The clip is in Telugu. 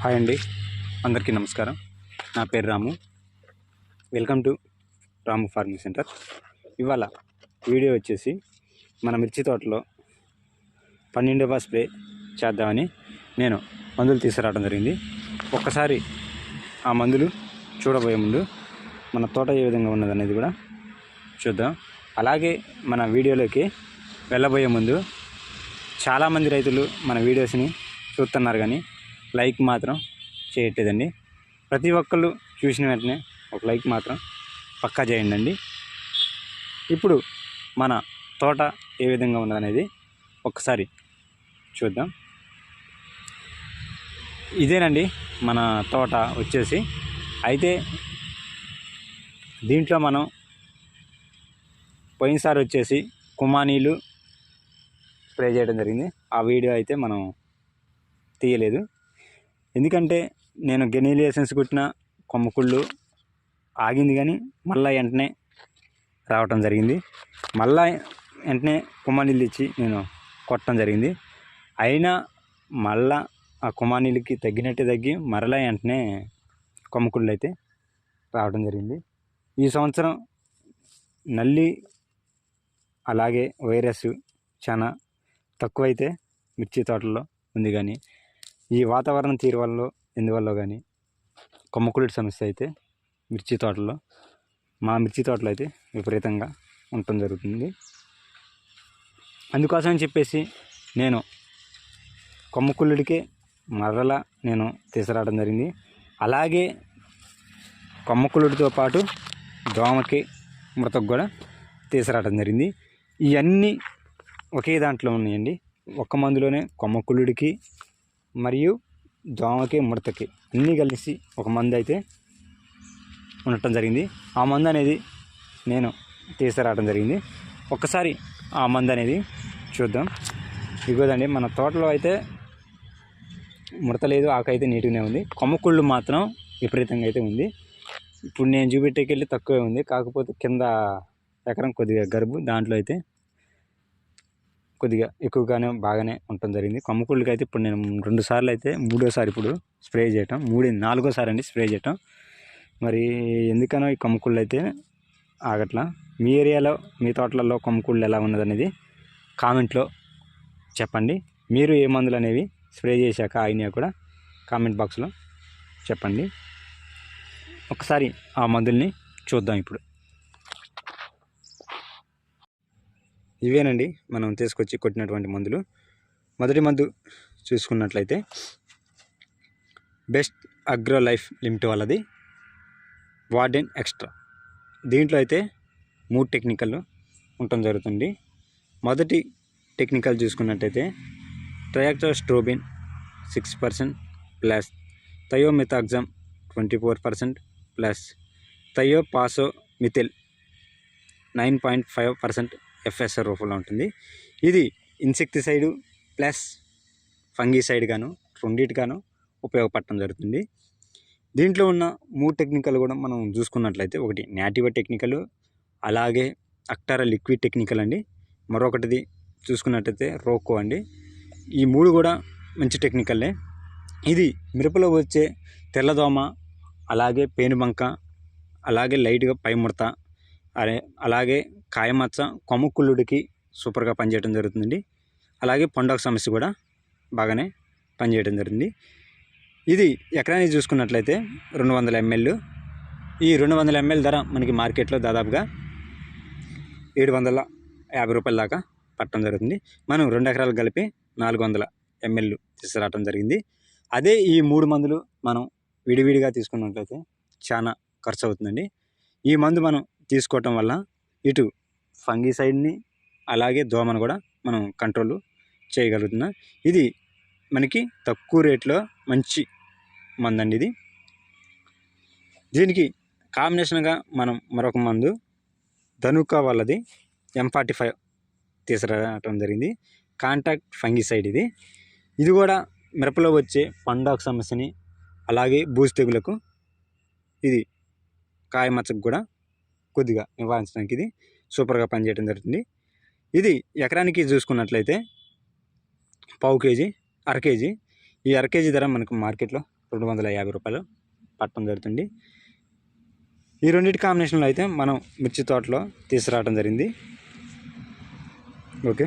హాయ్ అండి, అందరికీ నమస్కారం. నా పేరు Ramu. Welcome to Ramu farming centre. ఇవాళ వీడియో వచ్చేసి మన మిర్చి తోటలో పన్నెండవ స్ప్రే చేద్దామని నేను మందులు తీసుకురావడం జరిగింది. ఒక్కసారి ఆ మందులు చూడబోయే ముందు మన తోట ఏ విధంగా ఉన్నదనేది కూడా చూద్దాం. అలాగే మన వీడియోలోకి వెళ్ళబోయే ముందు చాలామంది రైతులు మన వీడియోస్ని చూస్తున్నారు కానీ లైక్ మాత్రం చేయట్లేదండి. ప్రతి ఒక్కళ్ళు చూసిన వెంటనే ఒక లైక్ మాత్రం పక్కా చేయండి. ఇప్పుడు మన తోట ఏ విధంగా ఉన్నదనేది ఒక్కసారి చూద్దాం. ఇదేనండి మన తోట వచ్చేసి. అయితే దీంట్లో మనం పోయినసారి వచ్చేసి కుమానీలు స్ప్రే చేయడం జరిగింది. ఆ వీడియో అయితే మనం తీయలేదు, ఎందుకంటే నేను గెనీలియా ఎసెన్స్ కొట్టిన కొమ్మకుళ్ళు ఆగింది కానీ మళ్ళీ వెంటనే రావటం జరిగింది. మళ్ళీ వెంటనే కుమానీళ్ళు తెచ్చి నేను కొట్టడం జరిగింది. అయినా మళ్ళా ఆ కుమానీలకి తగ్గినట్టు తగ్గి మరలా వెంటనే కొమ్మకుళ్ళు అయితే రావడం జరిగింది. ఈ సంవత్సరం నల్లి అలాగే వైరస్ చాలా తక్కువైతే మిర్చి తోటల్లో ఉంది. కానీ ఈ వాతావరణ తీరు వల్ల ఎందువల్ల కానీ కొమ్మకుళ్ళ సమస్య అయితే మా మిర్చి తోటలో అయితే విపరీతంగా ఉండటం జరుగుతుంది. అందుకోసమని చెప్పేసి నేను కొమ్మకుళ్ళుడికే మరలా నేను తీసుకురావడం జరిగింది. అలాగే కొమ్మకుళ్ళుడితో పాటు దోమకి మృతకు కూడా తీసుకురావడం జరిగింది. ఇవన్నీ ఒకే దాంట్లో ఉన్నాయండి. ఒక్క మందులోనే కొమ్మకుళ్ళుడికి మరియు దోమకి ముడతకి అన్నీ కలిసి ఒక మందు అయితే ఉండటం జరిగింది. ఆ మందు అనేది నేను తీసుకురావడం జరిగింది. ఒక్కసారి ఆ మందు అనేది చూద్దాం. ఇగోదండి, మన తోటలో అయితే ముడత లేదు, ఆకు అయితే నీట్గానే ఉంది. కొమ్మకుళ్ళు మాత్రం విపరీతంగా అయితే ఉంది. ఇప్పుడు నేను చూపెట్టేకెళ్ళి తక్కువే ఉంది, కాకపోతే కింద ఎకరం కొద్దిగా గరుబు, దాంట్లో అయితే కొద్దిగా ఎక్కువగానే బాగానే ఉండటం జరిగింది. కొమ్మకుళ్ళకి అయితే ఇప్పుడు నేను 2 సార్లు అయితే మూడోసారి ఇప్పుడు స్ప్రే చేయటం, 4గోసారి అండి స్ప్రే చేయటం. మరి ఎందుకనో ఈ కొమ్మకుళ్ళు అయితే ఆగట్లా. మీ ఏరియాలో మీ తోటలలో కొమ్మకుళ్ళు ఎలా ఉన్నదనేది కామెంట్లో చెప్పండి. మీరు ఏ మందులు అనేవి స్ప్రే చేశాక అయినా కూడా కామెంట్ బాక్స్లో చెప్పండి. ఒకసారి ఆ మందుల్ని చూద్దాం. ఇప్పుడు ఇవేనండి మనం తీసుకొచ్చి కొట్టినటువంటి మందులు. మొదటి మందు చూసుకున్నట్లయితే బెస్ట్ అగ్రో లైఫ్ లిమిట్ వాళ్ళది వార్డెన్ ఎక్స్ట్రా. దీంట్లో అయితే 3 టెక్నికల్ ఉండటం జరుగుతుంది. మొదటి టెక్నికల్ చూసుకున్నట్టయితే ట్రయాక్టోస్ట్రోబిన్ 6% ప్లస్ థయోమిథాక్సమ్ 24% ప్లస్ థయోపాసోమిథిల్ 9.5% FSR రూపంలో ఉంటుంది. ఇది ఇన్సెక్టిసైడు ప్లస్ ఫంగిసైడ్ గాను రెండింటిగాను ఉపయోగపడటం జరుగుతుంది. దీంట్లో ఉన్న 3 టెక్నికల్ కూడా మనం చూసుకున్నట్లయితే, ఒకటి నాటివా టెక్నికల్, అలాగే అక్టారా లిక్విడ్ టెక్నికల్ అండి, మరొకటిది చూసుకున్నట్టయితే రోకో అండి. ఈ 3 కూడా మంచి టెక్నికల్లే. ఇది మిరపలో వచ్చే తెల్లదోమ, అలాగే పేనుబంక, అలాగే లైట్గా పై ముడత, అలాగే కాయమచ్చ, కొమ్మకుళ్ళుడికి సూపర్గా పనిచేయడం జరుగుతుందండి. అలాగే పొండాకు సమస్య కూడా బాగానే పనిచేయడం జరుగుతుంది. ఇది ఎకరానికి చూసుకున్నట్లయితే 200 ml. ఈ 200 ml ధర మనకి మార్కెట్లో దాదాపుగా 750 రూపాయల దాకా పట్టడం జరుగుతుంది. మనం 2 ఎకరాలు కలిపి 400 ml తీసుకురావడం జరిగింది. అదే ఈ 3 మందులు మనం విడివిడిగా తీసుకున్నట్లయితే చాలా ఖర్చు అవుతుందండి. ఈ మందు మనం తీసుకోవటం వల్ల ఇటు ఫంగిసైడ్ని అలాగే దోమను కూడా మనం కంట్రోల్ చేయగలుగుతున్నాం. ఇది మనకి తక్కువ రేట్లో మంచి మందు అండి ఇది. దీనికి కాంబినేషన్గా మనం మరొక మందు ధనుకా వాళ్ళది M45 తీసుకురావటం జరిగింది. కాంటాక్ట్ ఫంగిసైడ్ ఇది. ఇది కూడా మిరపలో వచ్చే పండాకు సమస్యని అలాగే బూజు తెగులకు, ఇది కాయమచ్చకు కూడా కొద్దిగా నివారించడానికి ఇది సూపర్గా పనిచేయడం జరుగుతుంది. ఇది ఎకరానికి చూసుకున్నట్లయితే 1/2 kg, 1/2 kg ఈ అర కేజీ ధర మనకు మార్కెట్లో 250 రూపాయలు పట్టడం జరుగుతుంది. ఈ రెండింటి కాంబినేషన్లో అయితే మనం మిర్చి తోటలో తీసుకురావడం జరిగింది. ఓకే.